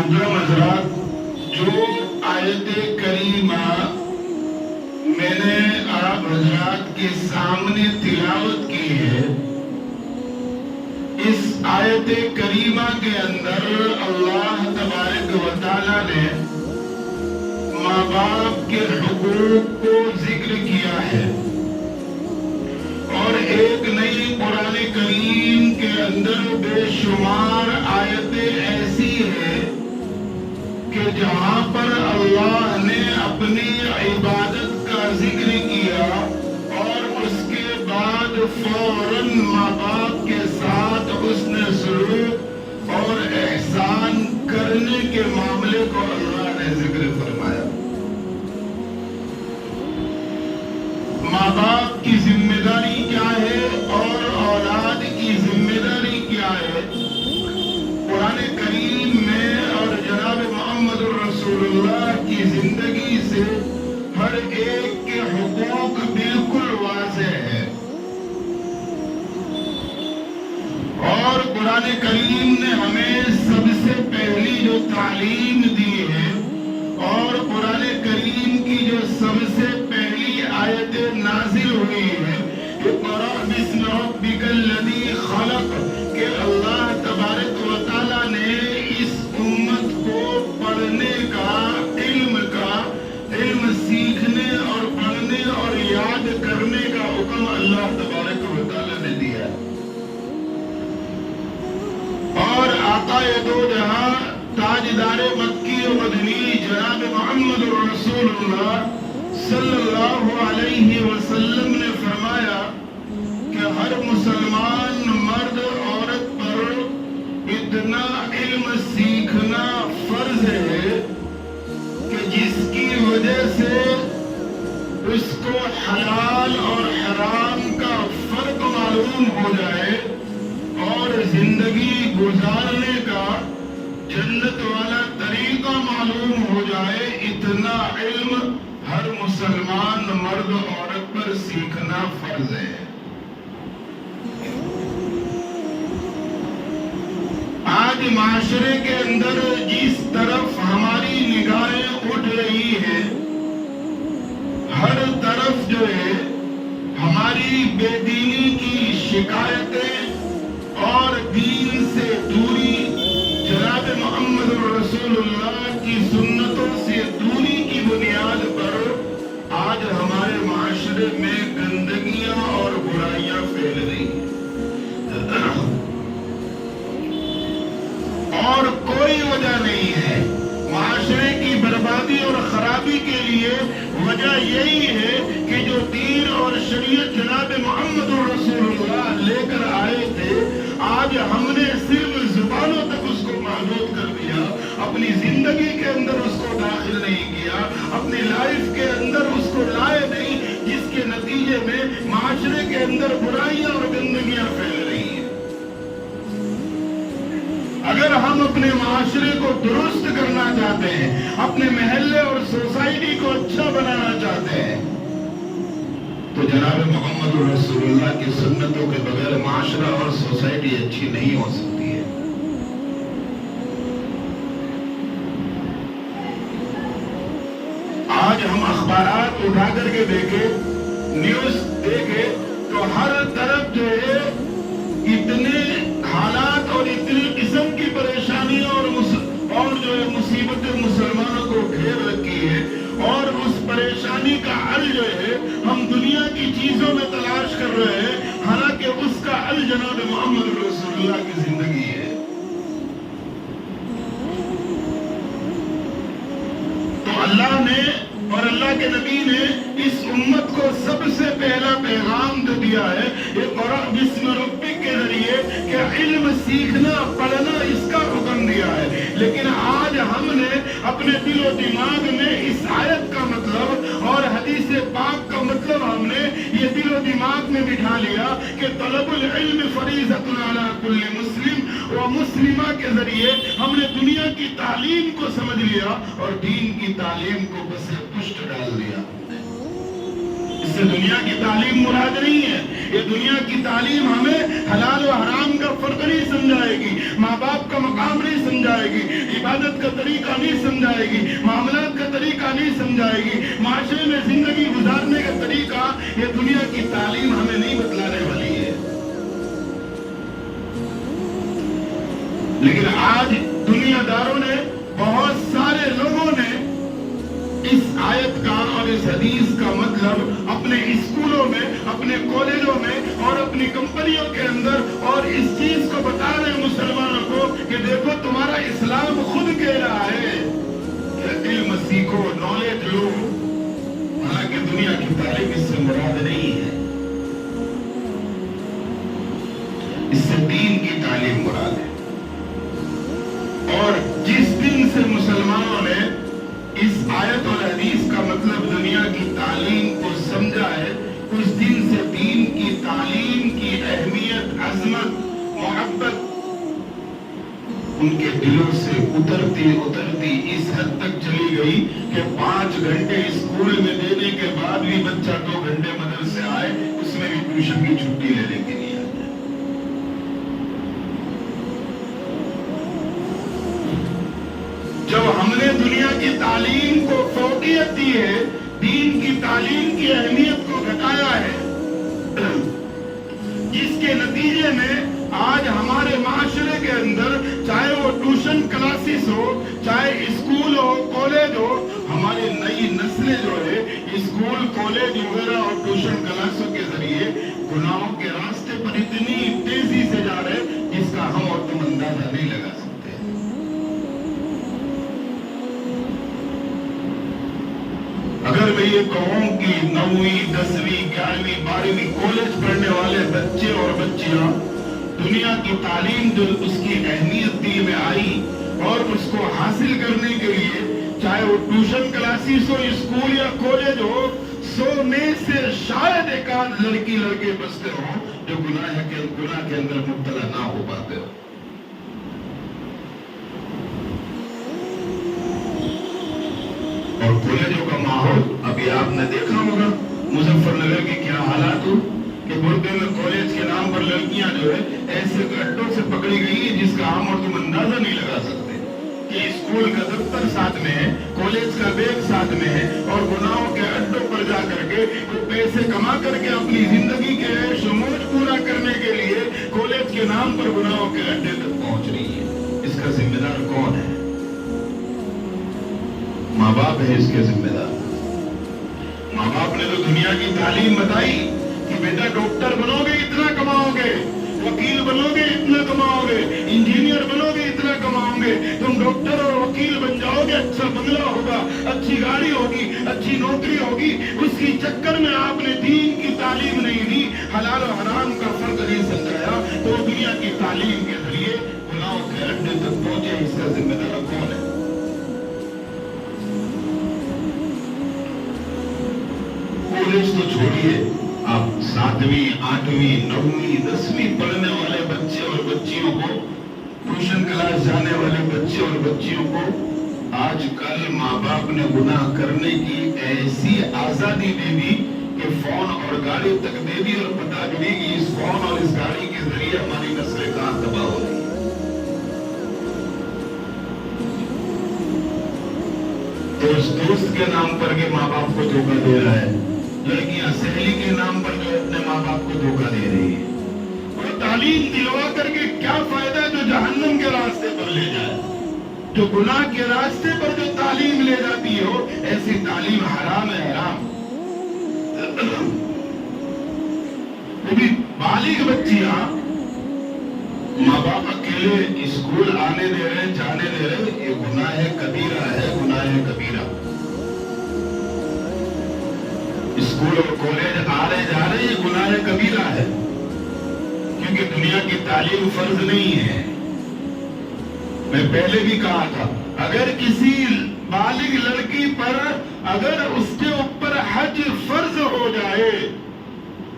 محترم حضرات، جو آیت کریمہ میں نے آپ حضرات کے سامنے تلاوت کی ہے، اس آیت کریمہ کے اندر اللہ تبارک و تعالیٰ نے ماں باپ کے حقوق کو ذکر کیا ہے، اور ایک نئی قرآن کریم کے اندر بے شمار آیتیں ایسی ہیں کہ جہاں پر اللہ نے اپنی عبادت کا ذکر کیا اور اس کے بعد فوراً ماں باپ کے ساتھ حسن سلوک اور احسان کرنے کے معاملے کو اللہ نے ذکر فرمایا۔ ماں باپ کی ذمہ داری کیا ہے اور اولاد کی ذمہ داری کیا ہے، قرآن کریم میں اور جناب محمد رسول اللہ کی زندگی سے ہر ایک کے حقوق بالکل واضح ہے، اور قرآن کریم نے ہمیں سب سے پہلی جو تعلیم دی ہے اور قرآن کریم کی جو سب سے پہلی آیت نازل ہوئی ہے، اقرأ باسم ربک الذی خلق، کہ اللہ تبارک و تعالیٰ نے اس امت کو پڑھنے کا، علم سیکھنے اور پڑھنے اور یاد کرنے کا حکم اللہ تبارک و تعالیٰ نے دیا، اور آقا دو جہاں تاجدار مکی و مدنی جناب محمد رسول اللہ صلی اللہ علیہ وسلم نے فرمایا کہ ہر مسلمان مرد عورت پر اتنا علم سیکھنا فرض ہے کہ جس کی وجہ سے اس کو حلال اور حرام کا فرق معلوم ہو جائے اور زندگی گزارنے کا جنت والا طریقہ معلوم ہو جائے، اتنا علم ہر مسلمان مرد عورت پر سیکھنا فرض ہے۔ آج معاشرے کے اندر جس طرف ہماری نگاہیں اٹھ رہی ہیں، ہر طرف جو ہے ہماری بے دینی کی شکایتیں اور دین سے دوری، جناب محمد رسول اللہ کی سنتوں سے دوری کی بنیاد پر آج ہمارے معاشرے میں گندگیاں اور برائیاں پھیل رہی ہیں، اور کوئی وجہ نہیں ہے۔ معاشرے کی بربادی اور خرابی کے لیے وجہ یہی ہے کہ جو دین اور شریعت جناب محمد رسول اللہ لے کر آئے تھے، آج ہم نے صرف زبانوں تک اس کو محدود کر دیا، اپنی زندگی کے اندر اس کو داخل نہیں کیا، اپنی لائف کے اندر اس کو لائے نہیں، جس کے نتیجے میں معاشرے کے اندر برائیاں اور گندگیاں پھیل رہی ہیں۔ اگر ہم اپنے معاشرے کو درست کرنا چاہتے ہیں، اپنے محلے اور سوسائٹی کو اچھا بنانا چاہتے ہیں، تو جناب محمد رسول اللہ کی سنتوں کے بغیر معاشرہ اور سوسائٹی اچھی نہیں ہو سکتی ہے۔ آج ہم اخبارات اٹھا کر کے دیکھیں، نیوز دیکھیں، تو ہر طرف جو ہے اتنے حالات اور اتنی قسم کی پریشانیاں اور جو ہے مصیبتیں مسلمانوں کو گھیر رکھی ہے، اور اس پریشانی کا حل جو ہے ہم دنیا کی چیزوں میں تلاش کر رہے ہیں، حالانکہ اس کا حل جناب محمد رسول اللہ کی زندگی ہے۔ تو اللہ نے اور اللہ کے نبی نے اس امت کو سب سے پہلا پیغام جو دیا ہے، اقرأ باسم ربک کے ذریعے، کہ علم سیکھنا پڑھنا اس کا حکم دیا ہے، لیکن آج ہم نے اپنے دل و دماغ میں اس آیت کا مطلب اور حدیث پاک کا مطلب ہم نے یہ دل و دماغ میں بٹھا لیا کہ طلب العلم فریضۃ علی کل مسلم و مسلمہ کے ذریعے ہم نے دنیا کی تعلیم کو سمجھ لیا اور دین کی تعلیم کو بس پشت ڈال دیا۔ اس سے دنیا کی تعلیم مراد نہیں ہے، یہ دنیا کی تعلیم ہمیں حلال و حرام کا فرق نہیں سمجھائے گی، ماں باپ کا مقام نہیں سمجھائے گی، عبادت کا طریقہ نہیں سمجھائے گی، معاملات کا طریقہ نہیں سمجھائے گی، معاشرے میں زندگی گزارنے کا طریقہ یہ دنیا کی تعلیم ہمیں نہیں بتلانے والی ہے۔ لیکن آج دنیا داروں نے، بہت سارے لوگوں نے اس آیت کا اور اس حدیث کا مطلب اپنے اسکولوں میں، اپنے کالجوں میں اور اپنی کمپنیوں کے اندر اور اس چیز کو بتا رہے ہیں مسلمانوں کو کہ دیکھو تمہارا اسلام خود کہہ رہا ہے کہ علم سیکھو، نالج لو، حالانکہ دنیا کی تعلیم اس سے مراد نہیں ہے، اس سے دین کی تعلیم مراد ہے۔ اور جس دن سے مسلمانوں نے اس آیت اور حدیث کا مطلب دنیا کی تعلیم کو سمجھا ہے، اس دن سے دین کی تعلیم کی اہمیت، عظمت، محبت ان کے دلوں سے اترتی اس حد تک چلی گئی کہ 5 گھنٹے اسکول میں دینے کے بعد بھی بچہ 2 گھنٹے مدرسے آئے، اس میں بھی ٹیوشن کی چھٹی لینے کے لیے آتا ہے۔ جب ہم نے دنیا کی تعلیم کو فوقیت دی ہے، دین کی تعلیم کی اہمیت کو گھٹایا ہے، جس کے نتیجے میں آج ہمارے معاشرے کے اندر چاہے وہ ٹیوشن کلاسز ہو، چاہے اسکول ہو، کالج ہو، ہماری نئی نسلیں جو ہے اسکول، کالج وغیرہ اور ٹیوشن کلاسوں کے ذریعے گناہوں کے راستے پر اتنی تیزی سے جا رہے جس کا ہم اور تم اندازہ نہیں لگا سکتے۔ اگر میں یہ کہوں کہ 9ویں، 10ویں، 11ویں، 12ویں کالج پڑھنے والے بچے اور بچیاں دنیا کی تعلیم جو اس کی اہمیت دل میں آئی اور اس کو حاصل کرنے کے لیے چاہے وہ ٹیوشن کلاسز ہو، اسکول یا کالج ہو، 100 میں سے شاید ایک آدھ لڑکی لڑکے بچتے ہوں جو گناہ کے اندر مبتلا نہ ہو پاتے ہو۔ اور کالجوں کا ماحول ابھی آپ نے دیکھا ہوگا مظفر نگر کے کیا حالات ہو کہ بردے میں کالج کے نام پر لڑکیاں جو ہے ایسے گھٹوں سے پکڑی گئی ہیں جس کا ہم اور تم اندازہ نہیں لگا سکتے کہ اسکول کا دفتر ساتھ میں ہے، کالج کا بیگ ساتھ میں ہے، اور گناہوں کے اڈوں پر جا کر کے وہ پیسے کما کر کے اپنی زندگی کے عیش و موج پورا کرنے کے لیے کالج کے نام پر گناہوں کے اڈے تک پہنچ رہی ہے۔ اس کا ذمہ دار کون ہے؟ ماں باپ ہے اس کے ذمہ دار۔ ماں باپ نے تو دنیا کی تعلیم بتائی کہ بیٹا ڈاکٹر بنو گے اتنا کماؤ گے، وکیل بنو گے اتنا کماؤ گے، انجینئر بنو گے اتنا کماؤ گے، تم ڈاکٹر اور وکیل بن جاؤ گے، اچھا بنگلہ ہوگا، اچھی گاڑی ہوگی، اچھی نوکری ہوگی۔ اس کی چکر میں آپ نے دین کی تعلیم نہیں دی، حلال و حرام کا فرق نہیں سمجھایا، تو دنیا کی تعلیم کے ذریعے گناہوں کے اڈے تک پہنچے۔ اس کا ذمہ دار کون ہے؟ کالج تو چھوڑیے، آپ 7ویں، 8ویں، 9ویں، 10ویں پڑھنے والے بچے اور بچیوں کو، ٹیوشن کلاس جانے والے بچے اور بچیوں کو آج کل ماں باپ نے گناہ کرنے کی ایسی آزادی دے دی کہ فون اور گاڑی تک دے دی، اور پتا بھی نہیں کہ اس فون اور اس گاڑی کے ذریعے ہماری نسلیں کہاں تباہ ہو رہی ہے۔ دوست کے نام پر کے ماں باپ کو دھوکہ دے رہا ہے، لڑکیاں سہیلی کے نام پر جو اپنے ماں باپ کو دھوکہ دے رہی ہے۔ اور تعلیم دلوا کر کے کیا فائدہ جو جہنم کے راستے پر لے جائے؟ جو گناہ کے راستے پر جو تعلیم لے جاتی ہو، ایسی تعلیم حرام ہے، حرام۔ وہ بھی بالغ بچیاں، ماں باپ اکیلے اسکول آنے دے رہے، جانے دے رہے، یہ گناہ کبیرہ ہے، گناہ کبیرہ۔ اسکول اور کالج آ رہے جا رہے، یہ گناہ کبیرہ ہے، کیونکہ دنیا کی تعلیم فرض نہیں ہے۔ میں پہلے بھی کہا تھا، اگر کسی بالغ لڑکی پر اگر اس کے اوپر حج فرض ہو جائے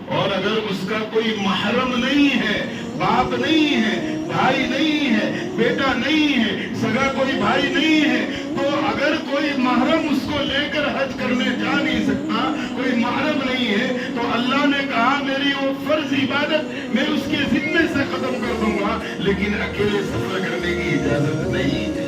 اور اگر اس کا کوئی محرم نہیں ہے، باپ نہیں ہے، بھائی نہیں ہے، بیٹا نہیں ہے، سگا کوئی بھائی نہیں ہے، تو اگر کوئی محرم اس کو لے کر حج کرنے جا نہیں سکتا، کوئی محرم نہیں ہے، تو اللہ نے کہا میری وہ فرض عبادت میں اس کے ذمے سے ختم کر دوں گا، لیکن اکیلے سفر کرنے کی اجازت نہیں ہے۔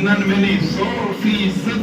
99%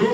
2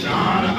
4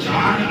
4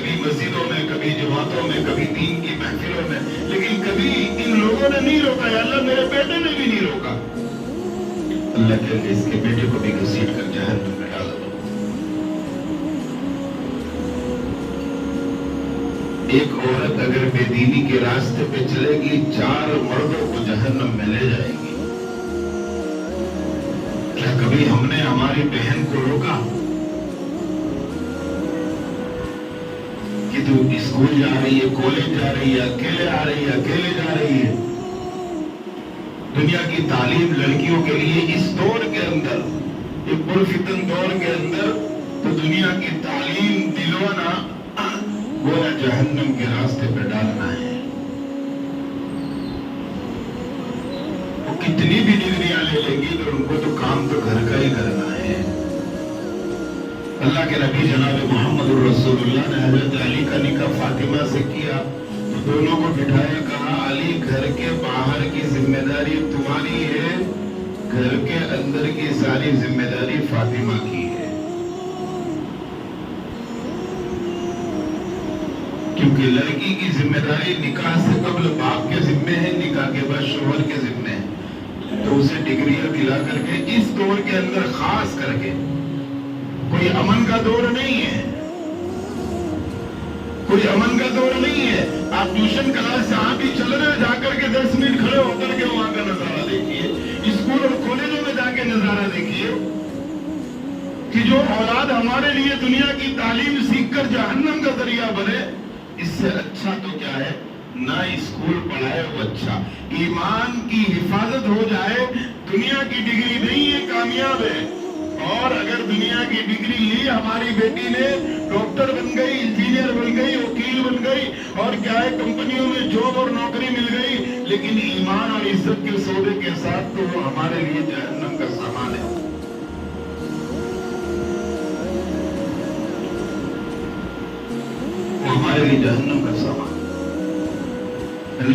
کبھی مسجدوں میں، کبھی جماعتوں میں، کبھی دین کی محفلوں میں، لیکن کبھی ان لوگوں نے نہیں روکا، یا اللہ میرے بیٹے نے بھی نہیں روکا۔ اللہ کے اس کے بیٹے کو بھی گھسیٹ کر جہنم میں ڈال دو۔ ایک عورت اگر بے دینی کے راستے پہ چلے گی، 4 مردوں کو جہنم میں لے جائے گی۔ کیا کبھی ہم نے ہماری بہن کو روکا کہ تو اسکول جا رہی ہے، کالج جا رہی ہے، اکیلے آ رہی ہے، اکیلے جا رہی ہے؟ دنیا کی تعلیم لڑکیوں کے لیے اس دور کے اندر، ایک پرفتن دور کے اندر، تو دنیا کی تعلیم دلوانا گویا جہنم کے راستے پہ ڈالنا ہے۔ وہ کتنی بھی ڈگریاں لے لیں گی تو ان کو تو کام تو گھر کا ہی کرنا ہے۔ اللہ کے نبی جناب محمد رسول اللہ نے حضرت علی کا نکاح فاطمہ سے کیا تو دونوں کو بٹھایا، کہا علی گھر کے باہر کی ذمہ داری تمہاری ہے، گھر کے اندر کی ساری ذمہ داری فاطمہ کی ہے، کیونکہ لڑکی کی ذمہ داری نکاح سے قبل باپ کے ذمے ہے، نکاح کے بعد شوہر کے ذمے ہے۔ تو اسے ڈگریاں دلا کر کے اس دور کے اندر خاص کر کے، کوئی امن کا دور نہیں ہے، کوئی امن کا دور نہیں ہے۔ آپ ٹیوشن کلاس سے آپ بھی چل رہے، جا کر کے 10 منٹ کھڑے ہو کر کے وہاں کا نظارہ دیکھیے، اسکول اور کالجوں میں جا کے نظارہ دیکھیے کہ جو اولاد ہمارے لیے دنیا کی تعلیم سیکھ کر جہنم کا ذریعہ بنے، اس سے اچھا تو کیا ہے؟ نہ اسکول پڑھائے وہ اچھا، ایمان کی حفاظت ہو جائے، دنیا کی ڈگری نہیں ہے، کامیاب ہے۔ اور اگر دنیا کی ڈگری لی ہماری بیٹی نے، ڈاکٹر بن گئی، انجینئر بن گئی، وکیل بن گئی، اور کیا ہے کمپنیوں میں جاب اور نوکری مل گئی، لیکن ایمان اور عزت کے سودے کے ساتھ تو وہ ہمارے لیے جہنم کا سامان ہے۔ وہ ہمارے لیے جہنم کا سامان۔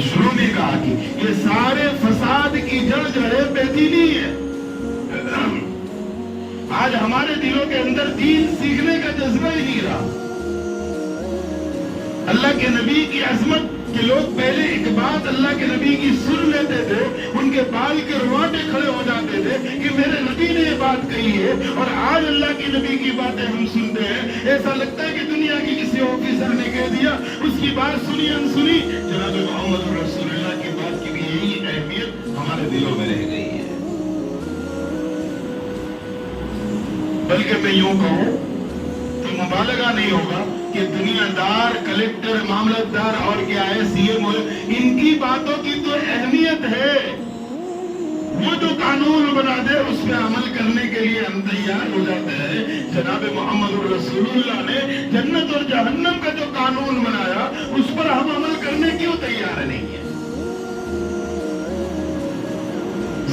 شروع میں کہا کہ یہ سارے فساد کی جڑ جو ہے بے دینی ہے۔ آج ہمارے دلوں کے اندر دین سیکھنے کا جذبہ ہی نہیں رہا۔ اللہ کے نبی کی عظمت کہ لوگ پہلے ایک بات اللہ کے نبی کی سن لیتے تھے، ان کے بال کے روانٹے کھڑے ہو جاتے تھے کہ میرے نبی نے یہ بات کہی ہے، اور آج اللہ کے نبی کی باتیں ہم سنتے ہیں، ایسا لگتا ہے کہ دنیا کی کسی آفیسر نے کہہ دیا، اس کی بات سنی انسنی۔ جناب محمد رسول اللہ کی بات کی بھی یہی اہمیت ہمارے دلوں میں رہ گئی ہے۔ بلکہ میں یوں کہوں تو مبالغہ نہیں ہوگا کہ دنیا دار، کلیکٹر، معاملتدار اور کیا ہے سی ایم، ان کی باتوں کی تو اہمیت ہے، وہ جو قانون بنا دے اس پہ عمل کرنے کے لیے ہم تیار ہو جاتے ہیں۔ جناب محمد رسول اللہ نے جنت اور جہنم کا جو قانون بنایا اس پر ہم عمل کرنے کیوں تیار نہیں ہے؟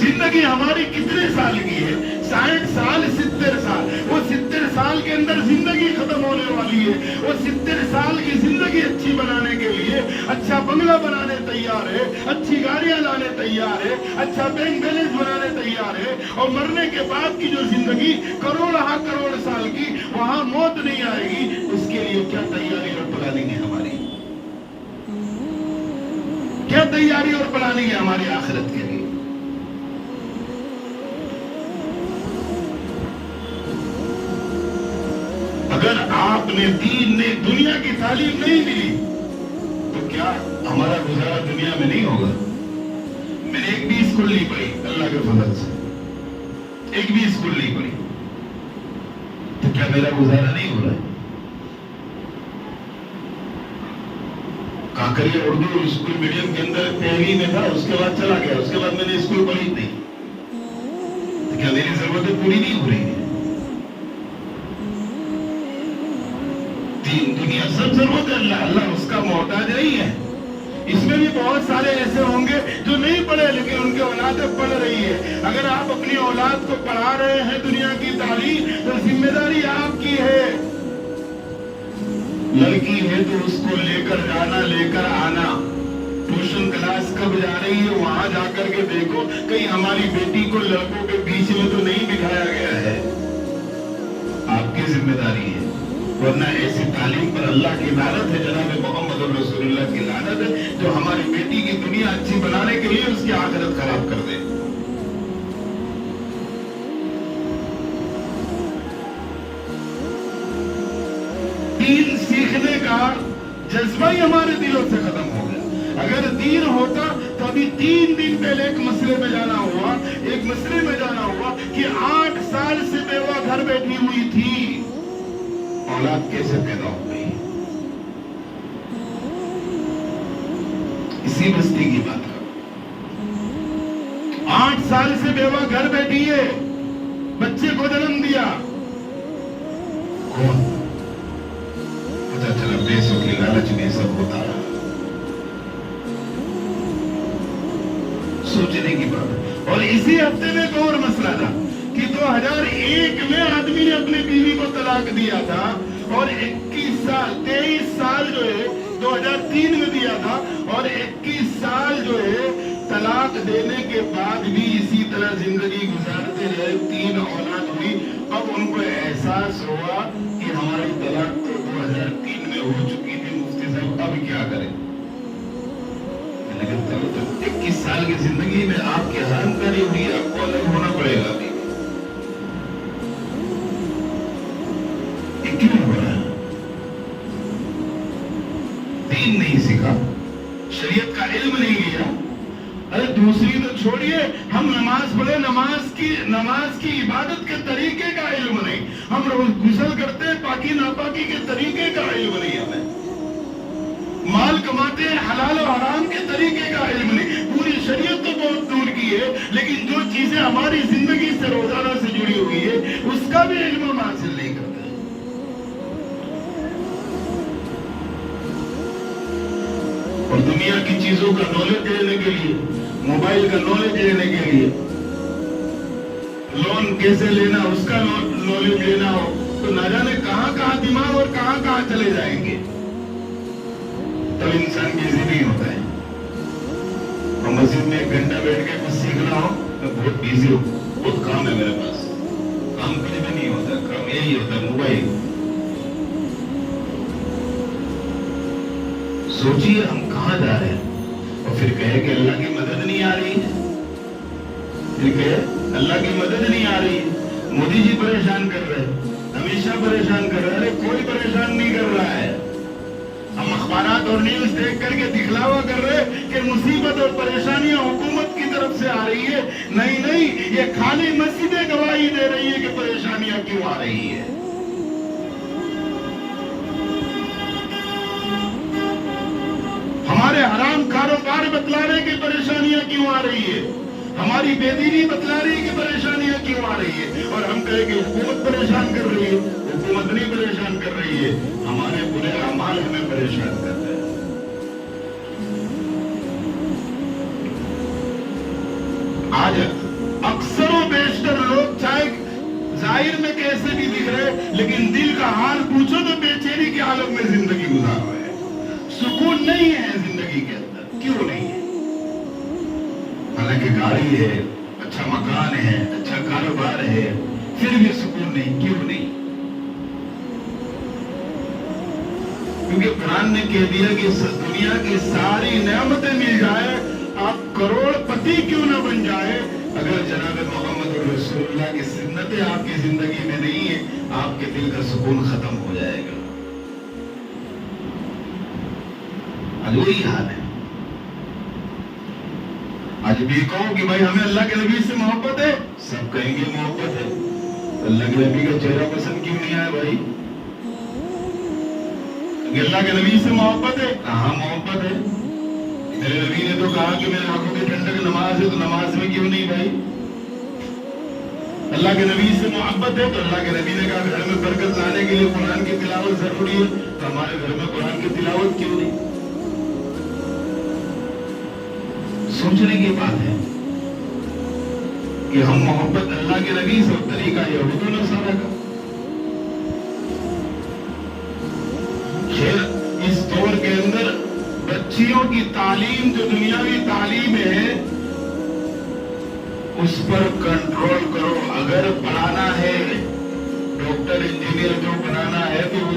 زندگی ہماری کتنے سال کی ہے؟ 60 سال، 70 سال۔ وہ 70 سال کے اندر زندگی ختم ہونے والی ہے۔ وہ 70 سال کی زندگی اچھی بنانے کے لیے اچھا بنگلہ بنانے تیار ہے، اچھی گاڑیاں لانے تیار ہے، اچھا بینک بیلنس بنانے تیار ہے، اور مرنے کے بعد کی جو زندگی کروڑ سال کی، وہاں موت نہیں آئے گی، اس کے لیے کیا تیاری اور پلاننگ ہے ہماری؟ کیا تیاری اور پلاننگ ہے ہماری آخرت کے لیے؟ اگر آپ نے دین نے دنیا کی تعلیم نہیں ملی تو کیا ہمارا گزارا دنیا میں نہیں ہوگا؟ میں نے ایک بھی اسکول نہیں پڑھی، اللہ کے فضل سے ایک بھی اسکول نہیں پڑھی، تو کیا میرا گزارا نہیں ہو رہا ہے؟ کاکریہ اردو اسکول میڈیم کے اندر پہلی میں تھا، اس کے بعد چلا گیا، اس کے بعد میں نے اسکول پڑھی نہیں، تو کیا میری ضرورتیں پوری نہیں ہو رہی ہیں؟ دنیا سب ضرورت ہے، اللہ اس کا محتاج نہیں ہے۔ اس میں بھی بہت سارے ایسے ہوں گے جو نہیں پڑھے لیکن ان کی اولادیں پڑھ رہی ہے۔ اگر آپ اپنی اولاد کو پڑھا رہے ہیں دنیا کی تعلیم تو ذمہ داری آپ کی ہے۔ لڑکی ہے تو اس کو لے کر جانا، لے کر آنا، ٹیوشن کلاس کب جا رہی ہے وہاں جا کر کے دیکھو کہیں ہماری بیٹی کو لڑکوں کے بیچ میں تو نہیں بٹھایا گیا ہے۔ آپ کی ذمہ داری ہے۔ ورنہ ایسی تعلیم پر اللہ کی لعنت ہے، جناب محمد رسول اللہ کی لعنت ہے، جو ہماری بیٹی کی دنیا اچھی بنانے کے لیے اس کی آخرت خراب کر دے۔ دین سیکھنے کا جذبہ ہی ہمارے دلوں سے ختم ہو گیا۔ اگر دین ہوتا تو ابھی 3 دن پہلے ایک مسئلے میں جانا ہوا کہ 8 سال سے بیوہ گھر بیٹھی ہوئی تھی، اولاد کیسے پیدا ہو گئی؟ اسی بستی کی بات کرو، 8 سال سے بیوہ گھر بیٹھی ہے، بچے کو جنم دیا کون؟ پتا چلا پیسوں کی لالچ میں سب ہوتا رہا۔ سوچنے کی بات ہے۔ اور اسی ہفتے میں ایک اور مسئلہ تھا کہ 2001 میں آدمی نے اپنی بیوی کو طلاق دیا تھا، اور 23 سال جو ہے 2003 میں دیا تھا، اور 21 سال جو ہے طلاق دینے کے بعد بھی اسی طرح زندگی گزارتے رہے، 3 اولاد ہوئی۔ اب ان کو احساس ہوا کہ ہماری طلاق تو 2003 میں ہو چکی تھی، مفتی صاحب اب کیا کریں؟ لیکن 21 سال کی زندگی میں آپ کی حرام کاری ہوئی، آپ کو الگ ہونا پڑے گا۔ یہ کیوں ہو رہا ہے؟ دین نہیں سیکھا، شریعت کا علم نہیں لیا۔ ارے دوسری تو چھوڑیے، ہم نماز پڑھے، نماز کی عبادت کے طریقے کا علم نہیں، ہم روز غسل کرتے ہیں، پاکی ناپاکی کے طریقے کا علم نہیں، ہمیں مال کماتے ہیں، حلال و حرام کے طریقے کا علم نہیں۔ پوری شریعت تو بہت دور کی ہے، لیکن جو چیزیں ہماری زندگی سے روزانہ سے جڑی ہوئی ہے اس کا بھی علم ہم حاصل نہیں کرتے۔ اور دنیا کی چیزوں کا نالج لینے کے لیے، موبائل کا نالج لینے کے لیے، لون کیسے لینا اس کا نالج لینا ہو تو نہ جانے کہاں کہاں دماغ اور کہاں کہاں چلے جائیں گے، تب انسان بزی نہیں ہوتا ہے۔ اور مسجد میں 1 گھنٹہ بیٹھ کے کچھ سیکھنا ہو میں بہت بزی ہوں، بہت کام ہے میرے پاس، کام کچھ بھی نہیں ہوتا، کام یہی ہوتا ہے موبائل۔ سوچیے ہم کہاں جا رہے ہیں، اور پھر کہے کہ اللہ کی مدد نہیں آ رہی ہے، پھر کہے اللہ کی مدد نہیں آ رہی ہے۔ مودی جی پریشان کر رہے ہیں، ہمیشہ پریشان کر رہے ہیں، ارے کوئی پریشان نہیں کر رہا ہے۔ ہم اخبارات اور نیوز دیکھ کر کے دکھلاوا کر رہے کہ مصیبت اور پریشانیاں حکومت کی طرف سے آ رہی ہے، نہیں، یہ خالی مسجدیں گواہی دے رہی ہے کہ پریشانیاں کیوں آ رہی ہے۔ ہمارے حرام کاروبار بتلا رہے کہ پریشانیاں کیوں آ رہی ہے، ہماری بے دینی بتلا رہی ہے کہ پریشانیاں کیوں آ رہی ہے، اور ہم کہیں کہ حکومت پریشان کر رہی ہے۔ حکومت نہیں پریشان کر رہی ہے، ہمارے برے اعمال ہمیں پریشان کر رہے ہیں۔ آج اکثر و بیشتر لوگ چاہے ظاہر میں کیسے بھی دکھ رہے، لیکن دل کا حال پوچھو تو بے چینی کے عالم میں زندگی گزار رہے ہیں، سکون نہیں ہے زندگی کے اندر۔ کیوں نہیں ہے؟ حالانکہ گاڑی ہے، اچھا مکان ہے، اچھا کاروبار ہے، پھر بھی سکون نہیں۔ کیوں نہیں؟ کیونکہ قرآن نے کہہ دیا کہ دنیا کی ساری نعمتیں مل جائے، آپ کروڑ پتی کیوں نہ بن جائے، اگر جناب محمد رسول اللہ کی سنتیں آپ کی زندگی میں نہیں ہے، آپ کے دل کا سکون ختم ہو جائے گا۔ آج وہی حال ہے۔ آج بھی کہو کہ بھائی ہمیں اللہ کے نبی سے محبت ہے، سب کہیں گے محبت ہے۔ اللہ کے نبی کا چہرہ پسند کیوں نہیں آیا بھائی؟ اللہ کے نبی سے محبت ہے، کہاں محبت ہے؟ میرے نبی نے تو کہا کہ میرے آنکھوں کی ٹھنڈک نماز ہے، تو نماز میں کیوں نہیں بھائی؟ اللہ کے نبی سے محبت ہے تو اللہ کے نبی نے کہا گھر میں برکت لانے کے لیے قرآن کی تلاوت ضروری ہے، تو ہمارے گھر میں قرآن کی تلاوت کیوں نہیں؟ سوچنے کی بات ہے کہ ہم محبت اللہ کے نبی سے، طریقہ یہود و نصارہ کا۔ اس دور کے اندر بچیوں کی تعلیم جو دنیاوی تعلیم ہے اس پر کنٹرول کرو۔ اگر پڑھانا ہے ڈاکٹر انجینئر جو بنانا ہے تو وہ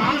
5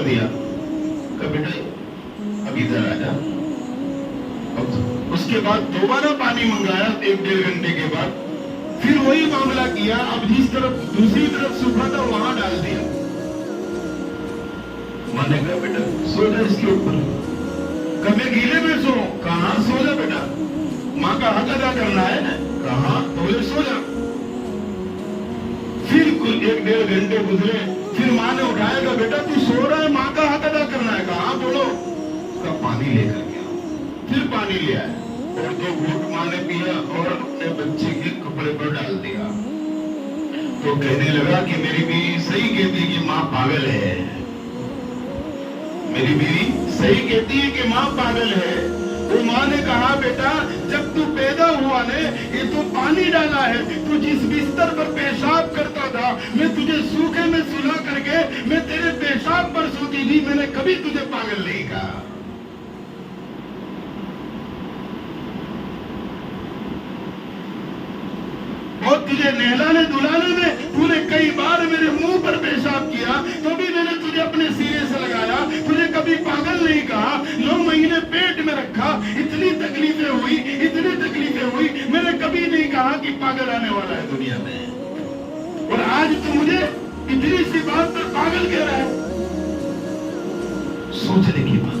کر دیا کہ بیٹا اب ادھر آ جا. اس کے بعد دوبارہ پانی منگایا 1-1.5 گھنٹے کے بعد. پھر وہی معاملہ کیا. اب جس طرف دوسری طرف سوکھا تھا وہاں ڈال دیا. ماں نے کہا بیٹا سو جا اس کے اوپر. کہ میں گیلے میں سو. کہاں سو جا بیٹا, ماں کا حق ادا کرنا ہے. کہاں بولے سو جا. پھر 1-1.5 گھنٹے گزرے. پھر ماں نے اٹھایا کہ بیٹا تو سو رہا ہے, ماں کا حق ادا کرنا ہے. کہاں بولو. اس کا پانی لے کر گیا. پھر پانی لے آیا اور 2 گھونٹ ماں نے پیا اور اپنے بچے کے کپڑے پر ڈال دیا. تو کہنے لگا کہ میری بیوی صحیح کہتی ہے کہ ماں پاگل ہے. میری بیوی صحیح کہتی ہے کہ ماں پاگل ہے. وہ ماں نے کہا بیٹا جب تو پیدا ہوا نے یہ تو پانی ڈالا ہے. تو جس بستر پر پیشاب کرتا تھا میں تجھے سوکھے میں سلا کر کے میں تیرے پیشاب پر سوتی تھی. میں نے کبھی تجھے پاگل نہیں کہا. اور تجھے نہلانے دھلانے میں تو نے کئی بار میرے منہ پر پیشاب کیا تو بھی میں نے تجھے اپنے سینے سے لگایا. تجھے کبھی پاگل نہیں کہا. 9 مہینے پیٹ میں رکھا. اتنی تکلیفیں ہوئی. میں نے کبھی نہیں کہا کہ پاگل آنے والا ہے دنیا میں. اور آج تو مجھے اتنی سی بات پر پاگل کہہ رہا ہے. سوچنے کی بات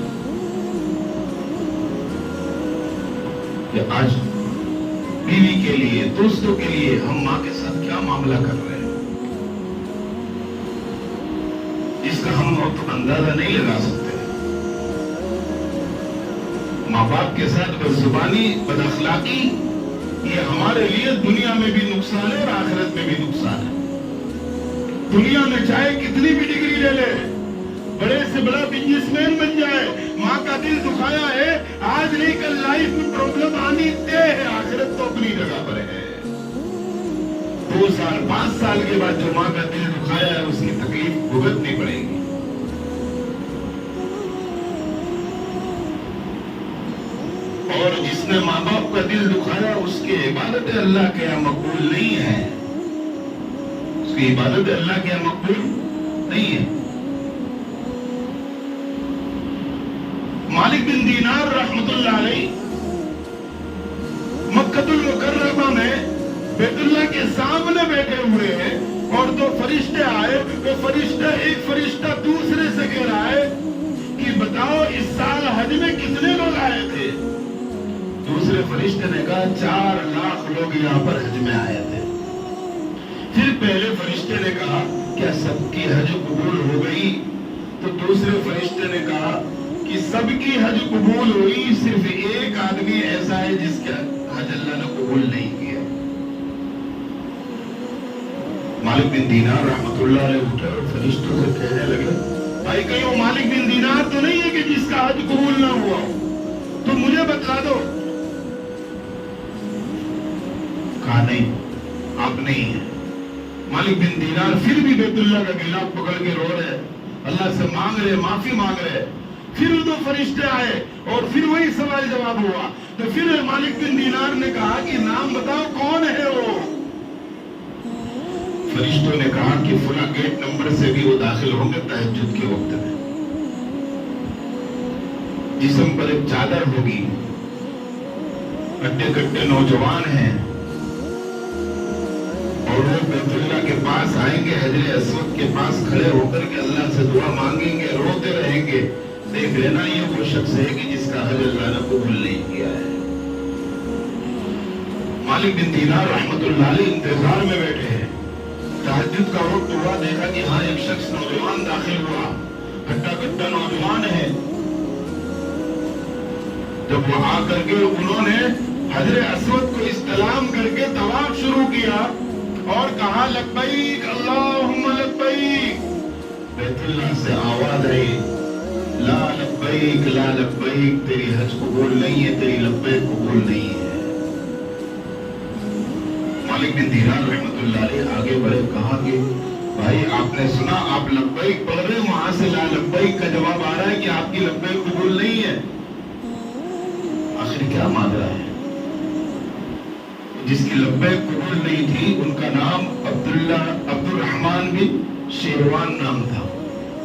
کہ آج بیوی کے لیے, دوستوں کے لیے ہم ماں کے ساتھ کیا معاملہ کر رہے ہیں جس کا ہم اندازہ نہیں لگا سکتے. ماں باپ کے ساتھ بدزبانی, بد اخلاقی یہ ہمارے لیے دنیا میں بھی نقصان ہے اور آخرت میں بھی نقصان ہے. دنیا میں چاہے کتنی بھی ڈگری لے لے, بڑے سے بڑا بزنس مین بن جائے, ماں کا دل دکھایا ہے آج نہیں کل لائف میں پرابلم آنی طے ہے. آخرت تو اپنی جگہ پر ہے. 2 سال 5 سال کے بعد جو ماں کا دل دکھایا ہے اس کی تکلیف بھگتنی پڑے گی. اور جس نے ماں باپ کا دل دکھایا اس کی عبادت اللہ کے یہاں مقبول نہیں ہے. اس کی عبادت اللہ کے یہاں مقبول نہیں ہے. مالک بن دینار رحمت اللہ علیہ مکہ المکرمہ میں بیت اللہ کے سامنے بیٹھے ہوئے ہیں اور 2 فرشتے آئے. وہ فرشتہ, ایک فرشتہ دوسرے سے کہہ رہا ہے کہ بتاؤ اس سال حج میں کتنے لوگ آئے تھے. دوسرے فرشتے نے کہا 4 لاکھ لوگ یہاں پر حج میں آئے تھے. پھر پہلے فرشتے نے کہا کیا سب کی حج قبول ہو گئی. تو دوسرے فرشتے نے کہا کہ سب کی حج قبول ہوئی, صرف ایک آدمی ایسا ہے جس کا حج اللہ نے قبول نہیں کیا. مالک بن دینار رحمت اللہ علیہ اٹھے اور فرشتوں سے کہنے لگے بھائی کہیں وہ مالک بن دینار تو نہیں ہے کہ جس کا حج قبول نہ ہوا ہو, تو مجھے بتلا دو. کہا نہیں آپ نہیں ہیں. مالک بن دینار پھر بھی بیت اللہ کا گلاف پکڑ کے رو رہے, اللہ سے مانگ رہے, معافی مانگ رہے. پھر 2 فرشتے آئے اور پھر وہی سوال جواب ہوا. تو پھر مالک بن دینار نے کہا کہ نام بتاؤ کون ہے وہ. فرشتوں نے کہا کہ فلاں گیٹ نمبر سے بھی وہ داخل ہوں گے تہجد کے وقت میں. جسم پر ایک چادر ہوگی, اڈے کٹے نوجوان ہیں اور وہ بیت اللہ کے پاس آئیں گے, حجر اسود کے پاس کھڑے ہو کر کے اللہ سے دعا مانگیں گے, روتے رہیں گے. دیکھ لینا یہ وہ شخص ہے کہ جس کا حج اللہ نے قبول نہیں کیا ہے. مالک بن دینار رحمت اللہ علیہ انتظار میں بیٹھے ہیں. تہجد کا وقت ہوا, دیکھا کہ ہاں ایک شخص نوجوان داخل ہوا, ہٹا کٹا نوجوان ہے. جب وہ آ کر کے انہوں نے حجر اسود کو استلام کر کے طواف شروع کیا اور کہا لبیک اللہم لبیک. بیت اللہ سے آواز آئی لا لبیک لا لبیک, تیری حج قبول نہیں ہے, تیری لبیک قبول نہیں ہے. مالک بن دینار رحمت اللہ علیہ آگے بڑھے, کہا کہ بھائی آپ نے سنا آپ لبیک پڑھ رہے, وہاں سے لا لبیک کا جواب آ رہا ہے کہ آپ کی لبیک قبول نہیں ہے. آخر کیا مانگ رہا ہے. جس کی لبیک قبول نہیں تھی ان کا نام عبد الرحمن بن شیروان نام تھا.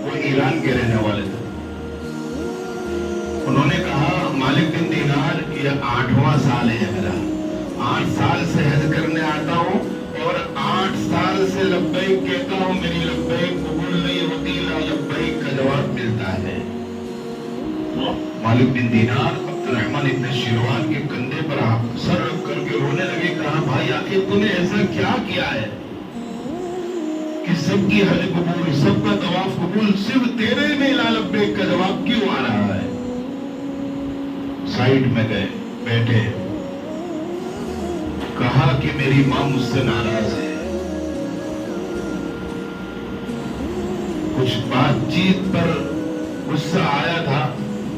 وہ ایران کے رہنے والے تھے. انہوں نے کہا مالک بن دینار یہ 8واں سال ہے میرا, 8 سال سے حج کرنے آتا ہوں اور 8 سال سے لبیک کہتا ہوں, میری لبیک قبول نہیں ہوتی, لا لبیک کا جواب ملتا ہے. مالک بن دینار عبد الرحمن ابن شیروان کے کندھے پر سر رکھ کر کے رونے لگے. کہا بھائی آخر تو نے ایسا کیا کیا ہے کہ سب کی حج قبول, سب کا طواف قبول, صرف تیرے میں لا لبیک کا جواب کیوں آ رہا ہے؟ سائیڈ میں گئے بیٹھے, کہا کہ میری ماں مجھ سے ناراض ہے. کچھ بات چیت پر غصہ آیا تھا,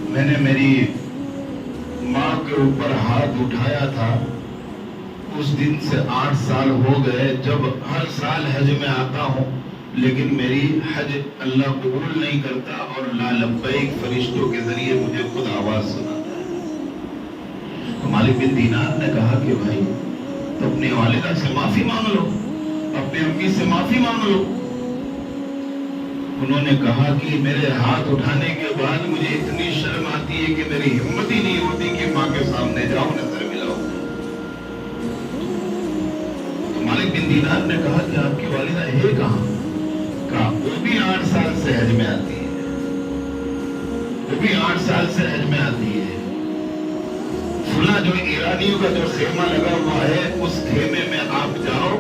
میں نے میری ماں کے اوپر ہاتھ اٹھایا تھا. اس دن سے 8 سال ہو گئے. جب ہر سال حج میں آتا ہوں لیکن میری حج اللہ قبول نہیں کرتا اور لا لبیک فرشتوں کے ذریعے مجھے خود آواز سناتا ہے. تو مالک بن دینار نے کہا کہ بھائی تو اپنی والدہ سے معافی مانگ لو, اپنی امی سے معافی مانگ لو. انہوں نے کہا کہ میرے ہاتھ اٹھانے کے بعد مجھے اتنی شرم آتی ہے کہ میری ہمت ہی نہیں ہوتی کہ ماں کے سامنے جاؤ, نظر ملاؤ. تو مالک بن دینار نے کہا کہ آپ کی والدہ ہے کہاں؟ کہا وہ بھی 8 سال سے حج میں آتی ہے, وہ بھی 8 سال سے حج میں آتی ہے. فلاں جو ایرانیوں کا جو خیمہ لگا ہوا ہے اس خیمے میں آپ جاؤ,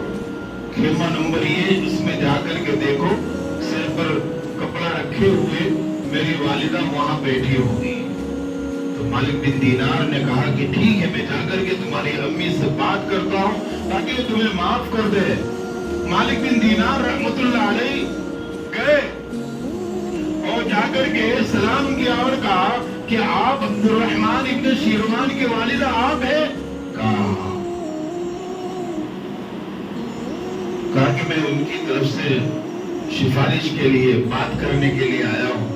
خیمہ نمبر یہ, اس میں جا کر کے دیکھو سر پر کپڑا رکھے ہوئے میری والدہ وہاں بیٹھی ہوگی. تو مالک بن دینار نے کہا کہ ٹھیک ہے, میں جا کر کے تمہاری امی سے بات کرتا ہوں تاکہ وہ تمہیں معاف کر دے. مالک بن دینار رحمت اللہ علیہ گئے اور جا کر کے سلام کیا اور کہا کہ آپ عبد الرحمن ابن شیروان کے والدہ آپ ہیں؟ کہا کہ میں ان کی طرف سے سفارش کے لیے بات کرنے کے لیے آیا ہوں.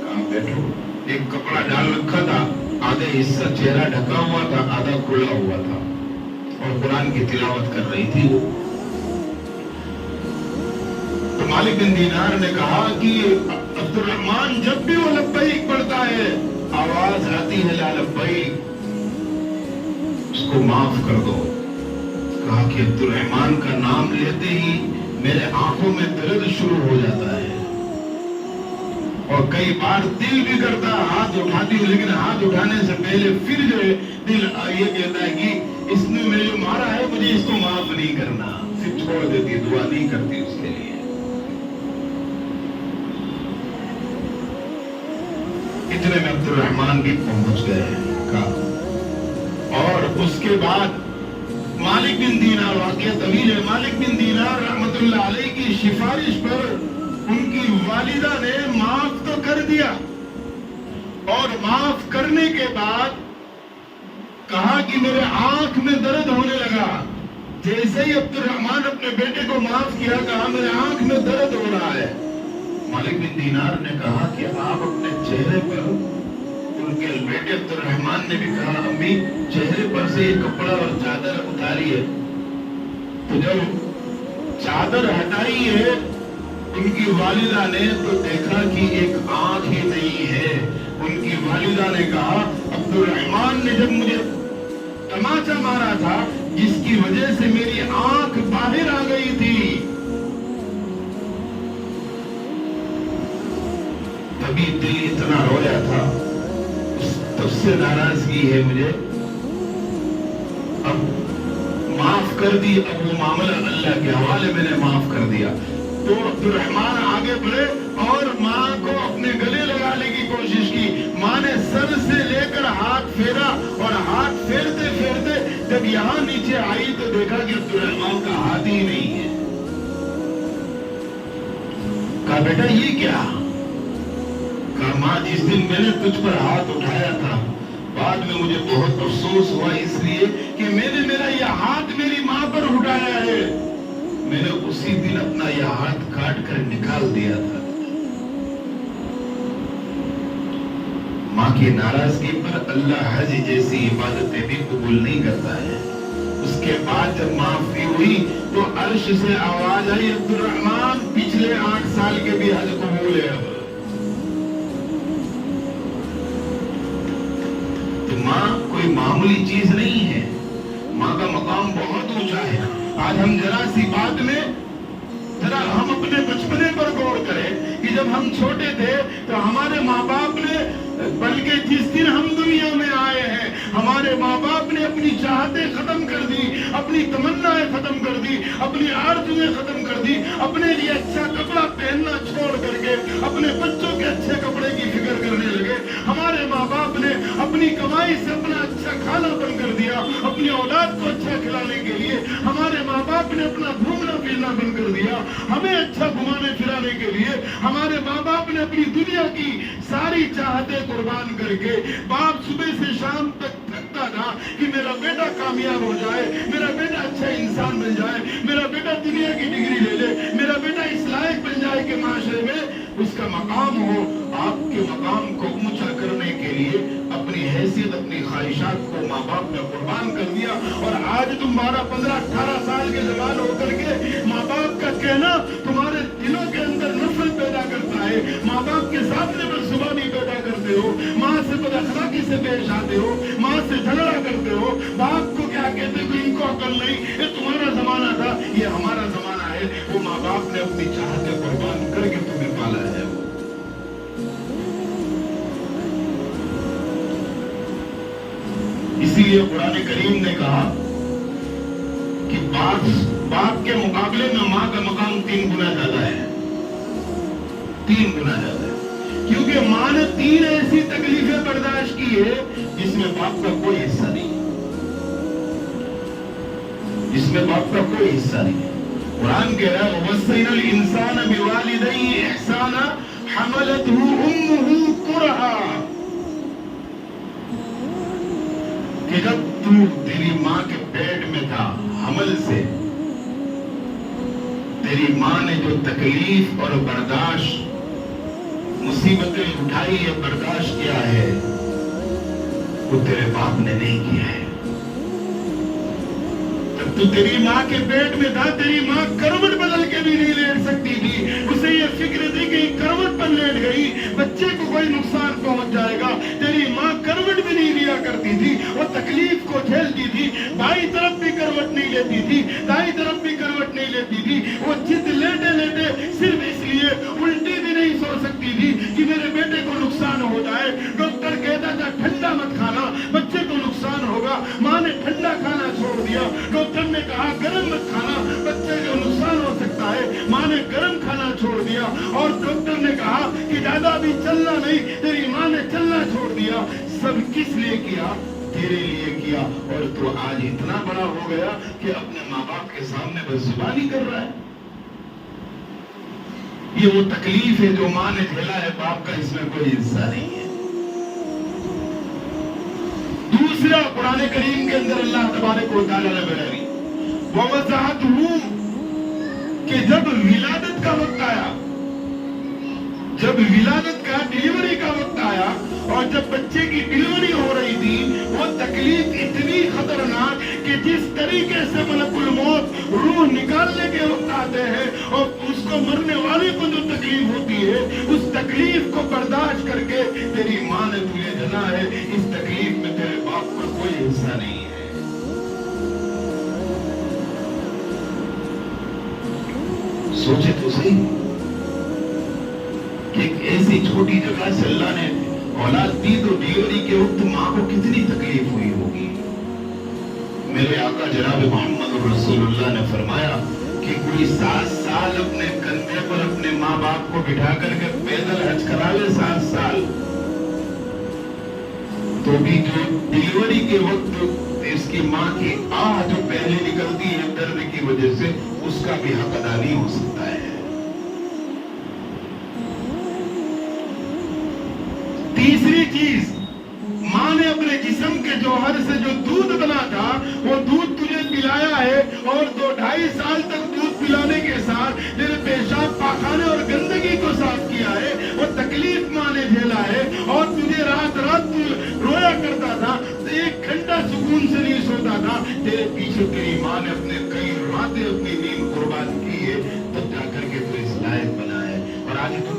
کہا بیٹھو. ایک کپڑا ڈال رکھا تھا, آدھے حصہ چہرہ ڈھکا ہوا تھا, آدھا کھلا ہوا تھا اور قرآن کی تلاوت کر رہی تھی وہ. تو مالک بن دینار نے کہا کہ عبد الرحمن جب بھی وہ لبیک پڑھتا ہے آواز آتی ہے لا لبیک, اس کو معاف کر دو. کہا کہ عبد الرحمن کا نام لیتے ہی میرے آنکھوں میں درد شروع ہو جاتا ہے اور کئی بار دل بھی کرتا ہاتھ اٹھاتی ہوں, لیکن ہاتھ اٹھانے سے پہلے پھر جو ہے دل یہ کہتا ہے کہ اس نے مجھے جو مارا ہے مجھے اس کو معاف نہیں کرنا, پھر چھوڑ دیتی, دعا نہیں کرتی اس کے لیے. اتنے میں عبد الرحمن بھی پہنچ گئے. اور اس کے بعد مالک بن دینار, واقعہ طویل ہے, مالک بن دینار رحمت اللہ علیہ کی سفارش پر ان کی والدہ نے معاف تو کر دیا اور معاف کرنے کے بعد کہا کہ میرے آنکھ میں درد ہونے لگا. جیسے ہی عبد الرحمن اپنے بیٹے کو معاف کیا, کہا میرے آنکھ میں درد ہو رہا ہے. مالک بن دینار نے کہا کہ آپ اپنے چہرے پر, ان کے بیٹے عبد الرحمن نے بھی کہا امی چہرے پر سے یہ کپڑا اور چادر اتاری ہے. تو جب چادر ہٹائی ہے ان کی والدہ نے تو دیکھا کہ ایک آنکھ ہی نہیں ہے. ان کی والدہ نے کہا عبد الرحمن نے جب مجھے تماچا مارا تھا جس کی وجہ سے میری آنکھ باہر آ گئی تھی, تبھی دل اتنا رویا تھا, تب سے ناراضگی ہے مجھے. اب معاف کر دی, اب وہ معاملہ اللہ کے حوالے میں نے معاف کر دیا. تو عبد الرحمن آگے بڑھے اور ماں کو اپنے گلے لگانے کی کوشش کی. ماں نے سر سے لے کر ہاتھ پھیرا اور ہاتھ پھیرتے پھیرتے جب یہاں نیچے آئی تو دیکھا کہ عبد الرحمن کا ہاتھ ہی نہیں ہے. کہا بیٹا یہ کیا؟ کہا ماں جس دن میں نے تجھ پر ہاتھ اٹھایا تھا بعد میں مجھے بہت افسوس ہوا, اس لیے کہ میں نے میرا یہ ہاتھ میری ماں پر اٹھایا ہے, میں نے اسی دن اپنا یہ ہاتھ کاٹ کر نکال دیا تھا. ماں کی ناراضگی پر اللہ حج جیسی عبادتیں بھی قبول نہیں کرتا ہے. اس کے بعد جب معافی ہوئی تو عرش سے آواز آئی عبد الرحمن پچھلے 8 سال کے بھی حج قبول بولے اب تو ماں کوئی معمولی چیز نہیں ہے، ماں کا مقام بہت اونچا ہے۔ آج ہم ذرا سی بات میں ذرا ہم اپنے بچپنے پر غور کریں کہ جب ہم چھوٹے تھے تو ہمارے ماں باپ نے، بلکہ جس دن ہم دنیا میں آئے ہیں ہمارے ماں باپ نے اپنی چاہتیں ختم کر دی، اپنی تمنائیں ختم کر دی، اپنی آرزویں ختم کر دی، اپنے لیے اچھا کپڑا پہننا چھوڑ کر کے اپنے بچوں کے اچھے کپڑے کی فکر کرنے لگے۔ ہمارے ماں باپ نے اپنی کمائی سے اپنا اچھا کھانا بند کر دیا، اپنی اولاد کو اچھا کھلانے کے لیے ہمارے ماں باپ نے اپنا گھومنا پھرنا بند کر دیا، ہمیں اچھا گھمانے پھرانے کے لیے ہمارے ماں باپ نے اپنی دنیا کی ساری چاہتیں قربان کر کے، باپ صبح سے شام تک تھکتا تھا کہ میرا بیٹا کامیاب ہو جائے، میرا بیٹا اچھا انسان بن جائے، میرا بیٹا دنیا کی ڈگری لے لے، میرا بیٹا اس لائق بن جائے کہ معاشرے میں اس کا مقام ہو۔ آپ کے مقام کو اونچا کرنے کے لیے اپنی حیثیت، اپنی خواہشات کو ماں باپ نے قربان کر دیا، اور آج تم 12 15 18 سال کے جوان ہو کر کے ماں باپ کا کہنا تمہارے دلوں کے اندر نفرت پیدا کرتا ہے، ماں باپ کے سامنے بدزبانی پیدا کرتے ہو، ماں سے بد اخلاقی سے پیش آتے ہو، ماں سے جھگڑا کرتے ہو، باپ کو کیا کہتے ہو، ان کو عقل نہیں، یہ تمہارا زمانہ تھا، یہ ہمارا زمانہ ہے۔ وہ ماں باپ نے اپنی چاہتیں قربان کر کے تمہیں پالا ہے۔ اسی لیے قرآن کریم نے کہا کہ باپ کے مقابلے میں ماں کا مقام 3 گنا زیادہ ہے، 3 گنا زیادہ ہے، کیونکہ ماں نے 3 ایسی تکلیفیں برداشت کی ہے جس میں باپ کا کوئی حصہ نہیں، جس میں باپ کا کوئی حصہ نہیں ہے۔ قرآن کہہ رہا ہے وَوَصَّيْنَا الْإِنسَانَ بِوَالِدَيْهِ إِحْسَانًا حَمَلَتْهُ أُمُّهُ كُرْهًا، کہ جب تیری ماں کے پیٹ میں تھا حمل سے، تیری ماں نے جو تکلیف اور برداشت مصیبتیں اٹھائی ہے، برداشت کیا ہے، وہ تیرے باپ نے نہیں کیا ہے۔ جب تو تیری ماں کے پیٹ میں تھا تیری ماں کروٹ بدل کے بھی نہیں لیٹ سکتی تھی، اسے یہ فکر تھی کہ کروٹ پر لیٹ گئی بچے کو کوئی نقصان پہنچ جائے گا، تیری ماں کروٹ بھی نہیں لیا کرتی تھی، وہ تکلیف کو جھیلتی تھی، بائیں طرف بھی کروٹ نہیں لیتی تھی، دائیں طرف بھی کروٹ نہیں لیتی تھی، وہ جد لیٹے لیٹے صرف اس لیے الٹی بھی نہیں سو سکتی تھی کہ میرے بیٹے کو نقصان ہو جائے، ڈاکٹر کہتا تھا ٹھنڈا مت کھانا بچے کو نقصان ہوگا، ماں نے ٹھنڈا کھانا چھوڑ دیا، ڈاکٹر نے کہا گرم مت کھانا بچے کو نقصان ہو سکتا ہے، ماں نے گرم کھانا چھوڑ دیا، اور ڈاکٹر نے کہا کہ زیادہ بھی چلنا نہیں، تیری ماں نے چلنا چھوڑ دیا۔ سب کس لیے کیا؟ تیرے لیے کیا، اور تو آج اتنا بڑا ہو گیا کہ اپنے ماں باپ کے سامنے بدزبانی کر رہا ہے۔ یہ وہ تکلیف ہے جو ماں نے جھیلا ہے، باپ کا اس میں کوئی حصہ نہیں ہے۔ دوسرا قرآن کریم کے اندر اللہ تبارک و تعالیٰ نے بیان وَوَضَعَتْهُ، کہ جب ولادت کا وقت آیا، جب ولادت کا ڈیلیوری کا وقت آیا، اور جب بچے کی ڈیلیوری ہو رہی تھی، وہ تکلیف اتنی خطرناک کہ جس طریقے سے ملک الموت روح نکالنے کے وقت آتے ہیں اور اس کو مرنے والے کو جو تکلیف ہوتی ہے، اس تکلیف کو برداشت کر کے تیری ماں نے تجھے جنا ہے، اس تکلیف میں تیرے باپ کا کوئی حصہ نہیں ہے۔ سوچے تو صحیح کہ ایک ایسی چھوٹی جگہ سے اللہ نے اولاد دی تو ڈیلیوری کے وقت ماں کو کتنی تکلیف ہوئی ہوگی۔ میرے آقا جناب محمد رسول اللہ نے فرمایا کہ کوئی 7 سال اپنے کندھے پر اپنے ماں باپ کو بٹھا کر کے پیدل حج کرا لے، 7 سال، تو بھی جو ڈیلیوری کے وقت اس کی ماں کی آہ جو پہلے نکلتی ہے درد کی وجہ سے، اس کا بھی حق ادا نہیں ہو سکتا ہے۔ تیسری چیز، ماں نے اپنے جسم کے جوہر سے جو دودھ بنا تھا وہ دودھ تجھے پلایا ہے، اور 2-2.5 سال تک دودھ پلانے کے ساتھ تیرے پیشاب پاخانے اور گندگی کو صاف کیا ہے، وہ تکلیف ماں نے جھیلا ہے، اور تجھے رات رات رویا کرتا تھا، 1 گھنٹہ سکون سے نہیں سوتا تھا، تیرے پیچھے تیری ماں نے اپنے کئی راتیں اپنی نیند قربان کی ہے، تب جا کر کے تو اس لائق بنا ہے۔ اور آج تو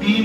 3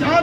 4